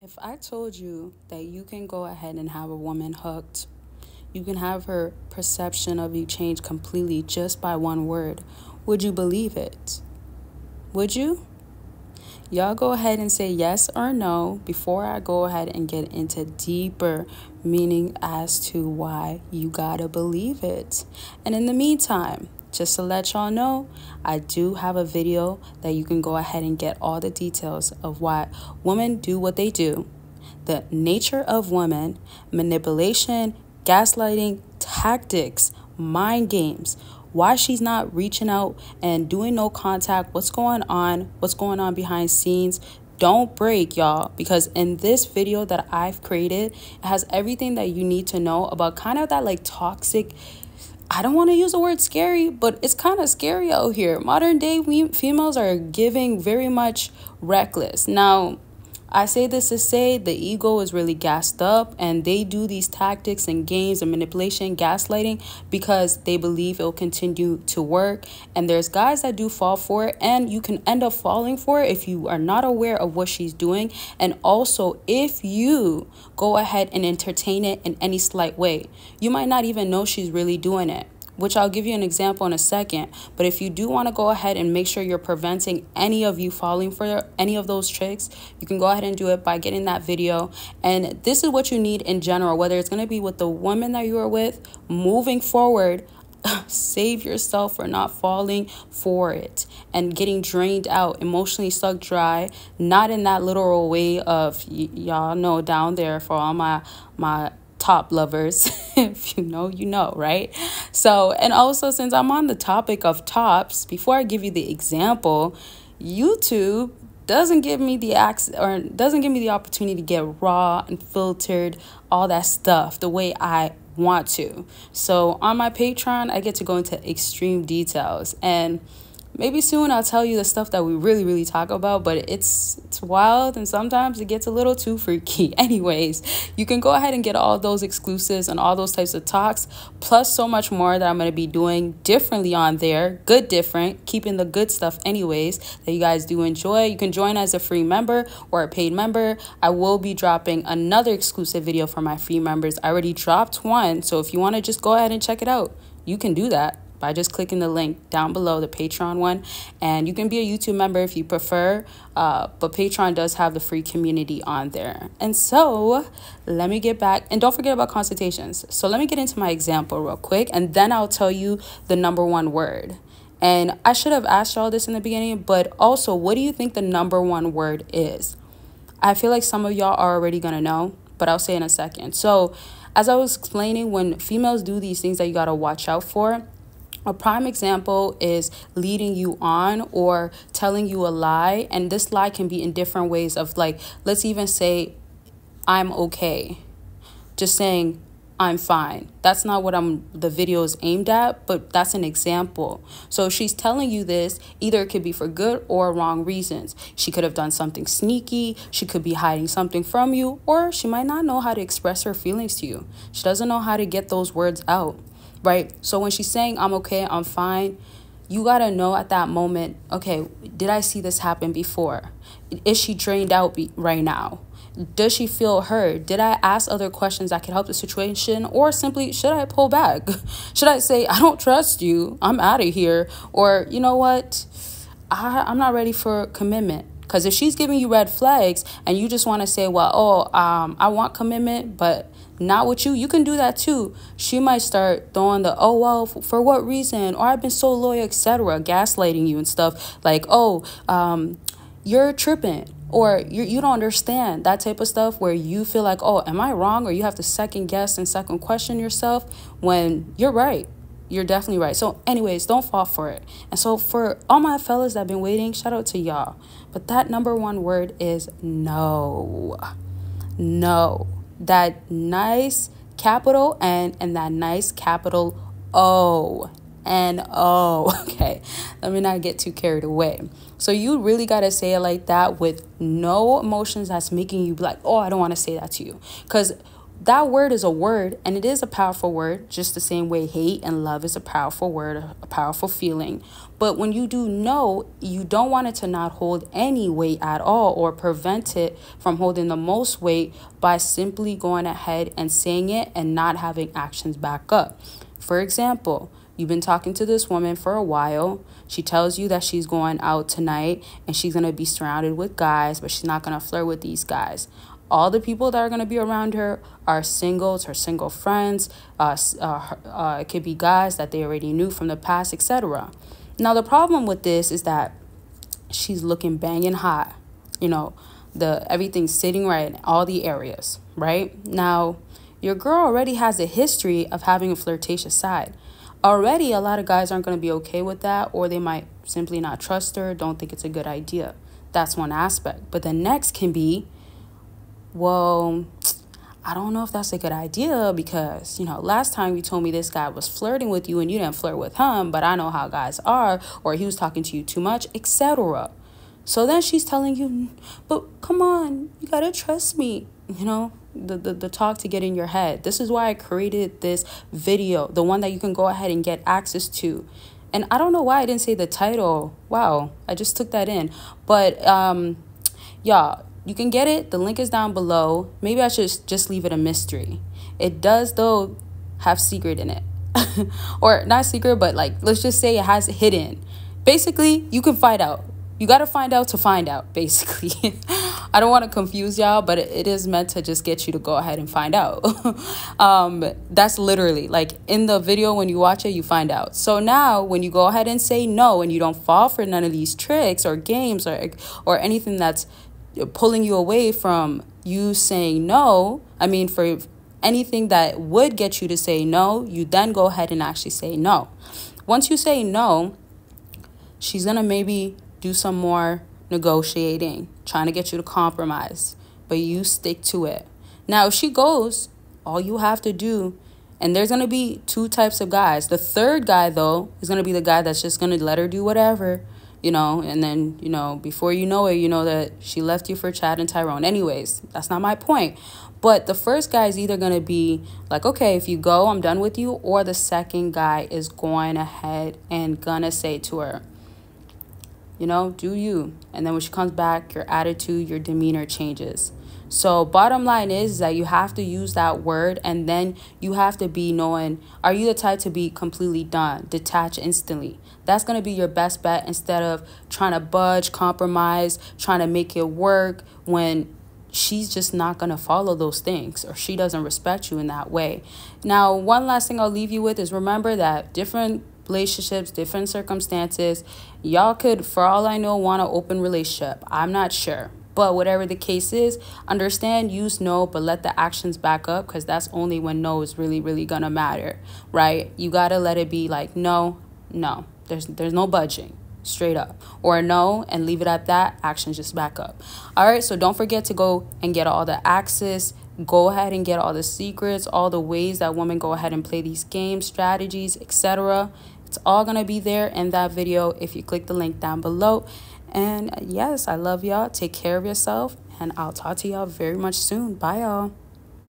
If I told you that you can go ahead and have a woman hooked, you can have her perception of you change completely just by one word, would you believe it? Would you? Y'all go ahead and say yes or no before I go ahead and get into deeper meaning as to why you gotta believe it. And in the meantime, just to let y'all know, I do have a video that you can go ahead and get all the details of why women do what they do, the nature of women, manipulation, gaslighting, tactics, mind games, why she's not reaching out and doing no contact, what's going on behind scenes. Don't break, y'all, because in this video that I've created, it has everything that you need to know about kind of that like toxic, I don't want to use the word scary, but it's kind of scary out here. Modern day females are giving very much reckless. Now, I say this to say the ego is really gassed up, and they do these tactics and games and manipulation, gaslighting, because they believe it'll continue to work. And there's guys that do fall for it, and you can end up falling for it if you are not aware of what she's doing. And also, if you go ahead and entertain it in any slight way, you might not even know she's really doing it, which I'll give you an example in a second. But if you do want to go ahead and make sure you're preventing any of you falling for any of those tricks, you can go ahead and do it by getting that video. And this is what you need in general, whether it's going to be with the woman that you are with moving forward. Save yourself for not falling for it and getting drained out, emotionally sucked dry, not in that literal way of y'all know down there for all my top lovers. If you know, you know, right? So, and also, since I'm on the topic of tops, before I give you the example, YouTube doesn't give me the opportunity to get raw and filtered, all that stuff the way I want to. So on my Patreon, I get to go into extreme details, and maybe soon I'll tell you the stuff that we really talk about, but it's wild, and sometimes it gets a little too freaky. Anyways, you can go ahead and get all those exclusives and all those types of talks, plus so much more that I'm going to be doing differently on there. Good different, keeping the good stuff anyways that you guys do enjoy. You can join as a free member or a paid member. I will be dropping another exclusive video for my free members. I already dropped one, so if you want to just go ahead and check it out, you can do that by just clicking the link down below, the Patreon one. And you can be a YouTube member if you prefer, but Patreon does have the free community on there. And so let me get back, and don't forget about consultations. So let me get into my example real quick, and then I'll tell you the number one word. And I should have asked y'all this in the beginning, but also, what do you think the number one word is? I feel like some of y'all are already gonna know, but I'll say in a second. So as I was explaining, when females do these things that you gotta watch out for, a prime example is leading you on or telling you a lie. And this lie can be in different ways of, like, let's even say, I'm okay. Just saying, I'm fine. That's not what the video is aimed at, but that's an example. So if she's telling you this, either it could be for good or wrong reasons. She could have done something sneaky. She could be hiding something from you, or she might not know how to express her feelings to you. She doesn't know how to get those words out. Right? So when she's saying, I'm okay, I'm fine, you got to know at that moment, okay, did I see this happen before? Is she drained out right now? Does she feel hurt? Did I ask other questions that could help the situation? Or simply, should I pull back? Should I say, I don't trust you, I'm out of here? Or, you know what? I'm not ready for commitment. Because if she's giving you red flags and you just want to say, well, I want commitment, but not with you, you can do that too. She might start throwing the, oh, well, for what reason? Or I've been so loyal, etc., gaslighting you and stuff like, oh, you're tripping, or you don't understand, that type of stuff, where you feel like, oh, am I wrong? Or you have to second guess and second question yourself when you're right. You're definitely right. So anyways, don't fall for it. And so for all my fellas that have been waiting, shout out to y'all. But that number one word is no. No. That nice capital N and that nice capital O. N-O. Okay, let me not get too carried away. So you really got to say it like that with no emotions that's making you be like, oh, I don't want to say that to you. Because that word is a word, and it is a powerful word, just the same way hate and love is a powerful word, a powerful feeling. But when you do no, you don't want it to not hold any weight at all, or prevent it from holding the most weight by simply going ahead and saying it and not having actions back up. For example, you've been talking to this woman for a while. She tells you that she's going out tonight and she's going to be surrounded with guys, but she's not going to flirt with these guys. All the people that are going to be around her are singles, her single friends. It could be guys that they already knew from the past, etc. Now, the problem with this is that she's looking banging hot. You know, everything's sitting right in all the areas, right? Now, your girl already has a history of having a flirtatious side. Already, a lot of guys aren't going to be okay with that, or they might simply not trust her, don't think it's a good idea. That's one aspect. But the next can be, well, I don't know if that's a good idea because, last time you told me this guy was flirting with you and you didn't flirt with him, but I know how guys are, or he was talking to you too much, etc. So then she's telling you, but come on, you got to trust me, the talk to get in your head. This is why I created this video, the one that you can go ahead and get access to. And I don't know why I didn't say the title. Wow, I just took that in. But y'all, you can get it. The link is down below. Maybe I should just leave it a mystery. It does, though, have secret in it. Or not secret, but let's just say it has hidden. Basically, you can find out. You got to find out to find out, basically. I don't want to confuse y'all, but it is meant to just get you to go ahead and find out. That's literally, in the video, when you watch it, you find out. So now, when you go ahead and say no, and you don't fall for none of these tricks or games or anything that's pulling you away from you saying no, for anything that would get you to say no, you then go ahead and actually say no. Once you say no, she's going to maybe do some more negotiating, trying to get you to compromise, but you stick to it. Now, if she goes, all you have to do, and there's going to be two types of guys. The third guy, though, is going to be the guy that's just going to let her do whatever, and then, before you know it, you know that she left you for Chad and Tyrone. Anyways, that's not my point. But the first guy is either going to be like, okay, if you go, I'm done with you. Or the second guy is going ahead and going to say to her, do you. And then when she comes back, your attitude, your demeanor changes. So bottom line is that you have to use that word, and then you have to be knowing, are you the type to be completely done, detach instantly? That's going to be your best bet, instead of trying to budge, compromise, trying to make it work when she's just not going to follow those things, or she doesn't respect you in that way. Now, one last thing I'll leave you with is, remember that different relationships, different circumstances, y'all could, for all I know, want an open relationship. I'm not sure. But whatever the case is, understand, use no, but let the actions back up, because that's only when no is really, really going to matter, right? You got to let it be like, no. There's no budging, straight up. Or no, and leave it at that. Actions just back up. All right, so don't forget to go and get all the access. Go ahead and get all the secrets, all the ways that women go ahead and play these games, strategies, etc. It's all going to be there in that video if you click the link down below. And yes, I love y'all. Take care of yourself, and I'll talk to y'all very much soon. Bye, y'all.